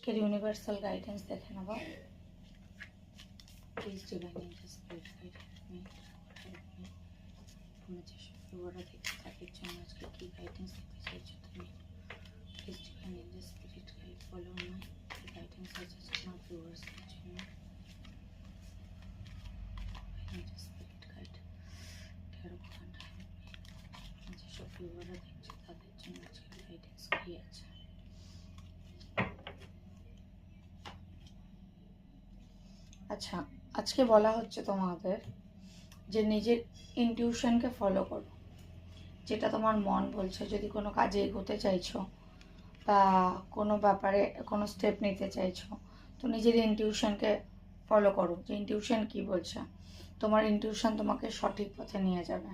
আজকের universal guidance দেখে নেব। Please divine angels guide me, তুমি যেসব ভিউয়াররা দেখতে তাদের জন্য আজকে কী গাইডেন্স দিতে চাইছো তুমি। Please divine angels spirit guide follow me, কী গাইডেন্স আছে আজকে আমার ভিউয়ার্সদের জন্য। Angels spirit guide tarot card যেসব ভিউয়াররা দেখছে তাদের জন্য আজকে গাইডেন্স কী আছে। আচ্ছা, আজকে বলা হচ্ছে তোমাদের যে নিজের ইনটিউশনকে ফলো করো, যেটা তোমার মন বলছে। যদি কোনো কাজে এগোতে চাইছো বা কোনো ব্যাপারে কোনো স্টেপ নিতে চাইছো, তো নিজের ইনটিউশনকে ফলো করো, যে ইনটিউশন কী বলছে। তোমার ইনটিউশন তোমাকে সঠিক পথে নিয়ে যাবে।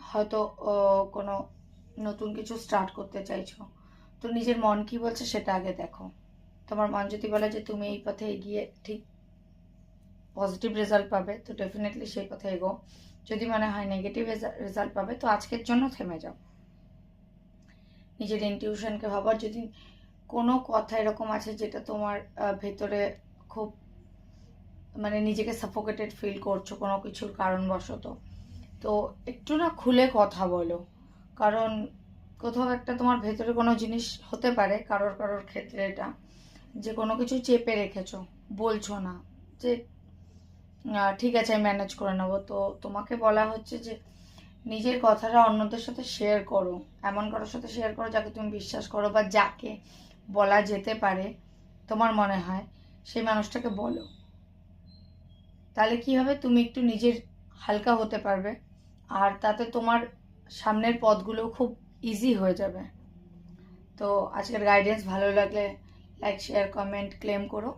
হয়তো কোনো নতুন কিছু স্টার্ট করতে চাইছো, তো নিজের মন কি বলছে সেটা আগে দেখো। তোমার মন যদি বলে যে তুমি এই পথে এগিয়ে ঠিক পজিটিভ রেজাল্ট পাবে, তো ডেফিনেটলি সেই পথে এগো। যদি মনে হয় নেগেটিভ রেজাল্ট পাবে, তো আজকের জন্য থেমে যাও। নিজের ইনটিউশনকে ভাবার। যদি কোনো কথা এরকম আছে যেটা তোমার ভেতরে খুব মানে নিজেকে সাফোকেটেড ফিল করছো কোনো কিছুর কারণবশত, তো একটু না খুলে কথা বলো। কারণ কোথাও একটা তোমার ভেতরে কোনো জিনিস হতে পারে, কারোর ক্ষেত্রে এটা, যে কোনো কিছু চেপে রেখেছো, বলছো না, যে ঠিক আছে আমি ম্যানেজ করে নেবো। তো তোমাকে বলা হচ্ছে যে নিজের কথাটা অন্যদের সাথে শেয়ার করো। এমন কারোর সাথে শেয়ার করো যাকে তুমি বিশ্বাস করো, বা যাকে বলা যেতে পারে তোমার মনে হয়, সেই মানুষটাকে বলো। তাহলে কি হবে, তুমি একটু নিজের হালকা হতে পারবে, আর তাতে তোমার সামনের পথগুলো খুব ইজি হয়ে যাবে। তো আজকের গাইডেন্স ভালো লাগলে লাইক, শেয়ার, কমেন্ট, ক্লেম করো।